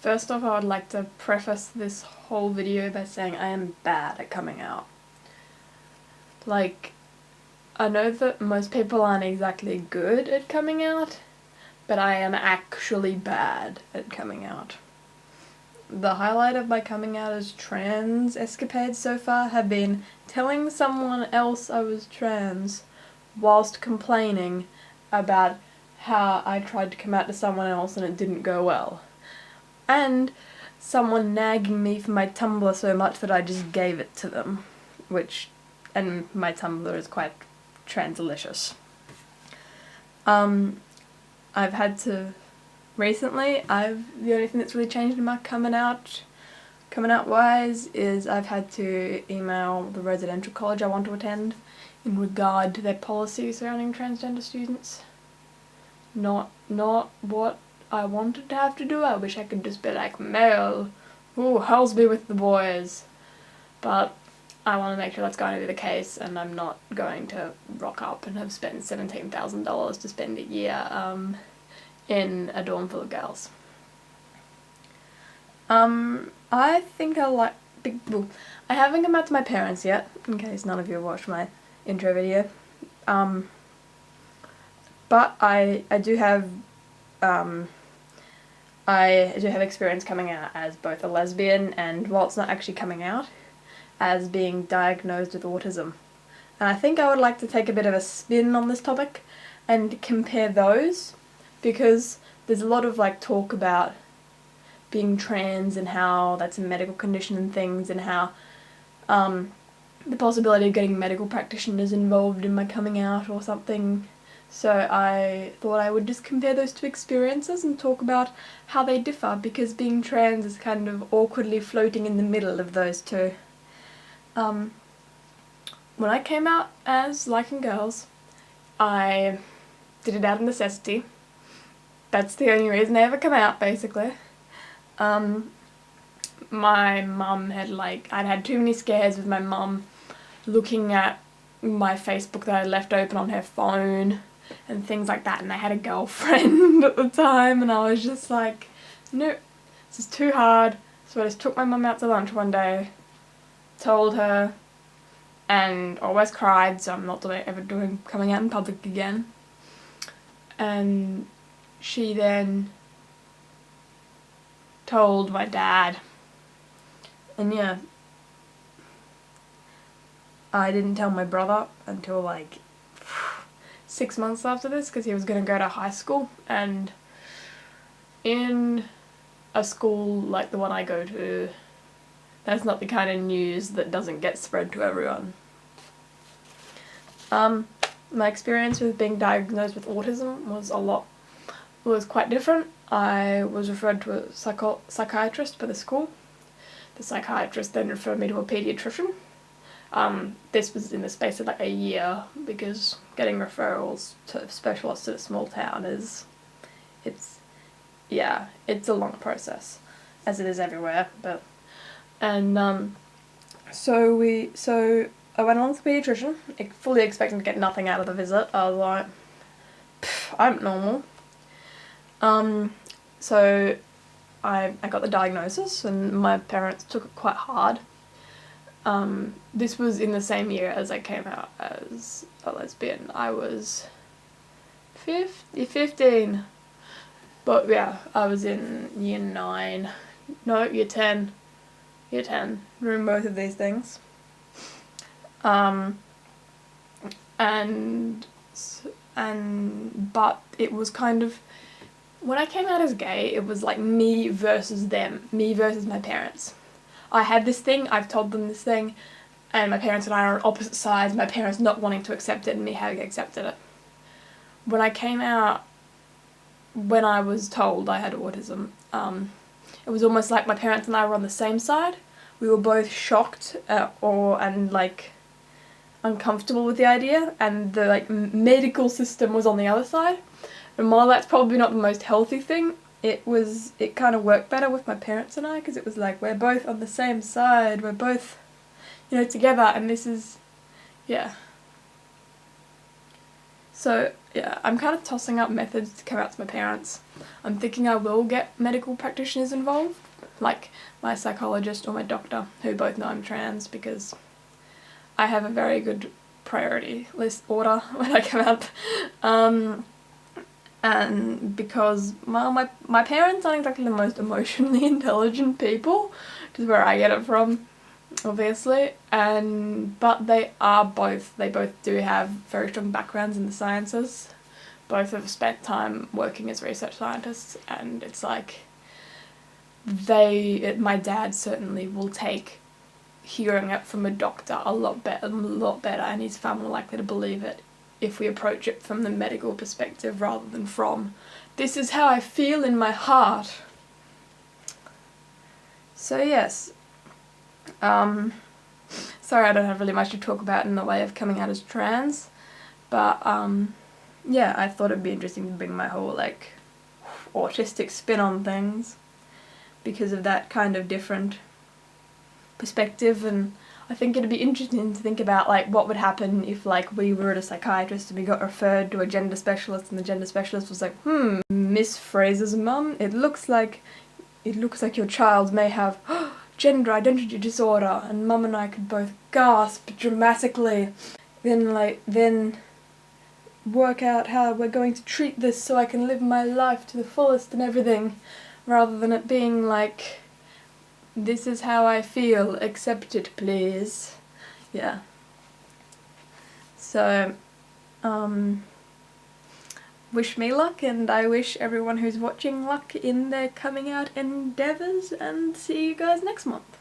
First off, I would like to preface this whole video by saying I am bad at coming out. Like, I know that most people aren't exactly good at coming out, but I am actually bad at coming out. The highlight of my coming out as trans escapades so far have been telling someone else I was trans whilst complaining about how I tried to come out to someone else and it didn't go well. And someone nagging me for my Tumblr so much that I just gave it to them, and my Tumblr is quite transalicious. I've had to, recently, the only thing that's really changed in my coming out wise is I've had to email the residential college I want to attend in regard to their policy surrounding transgender students. Not what I wanted to have to do. I wish I could just be like, male, ooh, hell's be with the boys. But I want to make sure that's going to be the case, and I'm not going to rock up and have spent $17,000 to spend a year in a dorm full of girls. I think I haven't come out to my parents yet, in case none of you have watched my intro video. But I do have experience coming out as both a lesbian and, while it's not actually coming out, as being diagnosed with autism. And I think I would like to take a bit of a spin on this topic and compare those, because there's a lot of talk about being trans and how that's a medical condition and things, and how the possibility of getting medical practitioners involved in my coming out or something. So I thought I would just compare those two experiences and talk about how they differ, because being trans is kind of awkwardly floating in the middle of those two. When I came out as liking girls, I did it out of necessity. That's the only reason I ever come out, basically. My mum I'd had too many scares with my mum looking at my Facebook that I left open on her phone and things like that, and I had a girlfriend at the time, and I was just like, no, this is too hard. So I just took my mum out to lunch one day, told her, and always cried, so I'm not ever coming out in public again. And she then told my dad, and yeah, I didn't tell my brother until 6 months after this, because he was going to go to high school, and in a school like the one I go to, that's not the kind of news that doesn't get spread to everyone. My experience with being diagnosed with autism was quite different. I was referred to a psychiatrist by the school. The psychiatrist then referred me to a pediatrician. This was in the space of a year, because getting referrals to specialists in a small town it's a long process, as it is everywhere. So I went along to the pediatrician, fully expecting to get nothing out of the visit. I was like, I'm normal. So I got the diagnosis, and my parents took it quite hard. This was in the same year as I came out as a lesbian. I was 15. But yeah, I was in year 9. No, year 10. Year 10. Doing both of these things. But it was kind of, when I came out as gay, it was like me versus them. Me versus my parents. I had this thing, I've told them this thing, and my parents and I are on opposite sides, my parents not wanting to accept it and me having accepted it. When I came out, when I was told I had autism, it was almost like my parents and I were on the same side. We were both shocked and uncomfortable with the idea, and the medical system was on the other side. And while that's probably not the most healthy thing, it kind of worked better with my parents and I, because it was we're both on the same side, we're both, together, and this is, yeah. So yeah, I'm kind of tossing up methods to come out to my parents. I'm thinking I will get medical practitioners involved, like my psychologist or my doctor, who both know I'm trans, because I have a very good priority list order when I come out. And because my parents aren't exactly the most emotionally intelligent people, which is where I get it from, obviously, but they both do have very strong backgrounds in the sciences. Both have spent time working as research scientists, and it's like my dad certainly will take hearing it from a doctor a lot better, and he's far more likely to believe it if we approach it from the medical perspective rather than from, this is how I feel in my heart. So yes, sorry I don't have really much to talk about in the way of coming out as trans, but yeah, I thought it'd be interesting to bring my whole like autistic spin on things because of that kind of different perspective, and I think it'd be interesting to think about like what would happen if like we were at a psychiatrist and we got referred to a gender specialist and the gender specialist was like, Miss Fraser's mum, it looks like your child may have gender identity disorder, and Mum and I could both gasp dramatically, then work out how we're going to treat this so I can live my life to the fullest and everything, rather than it being like, this is how I feel, accept it please. Yeah. So, wish me luck, and I wish everyone who's watching luck in their coming out endeavours, and see you guys next month.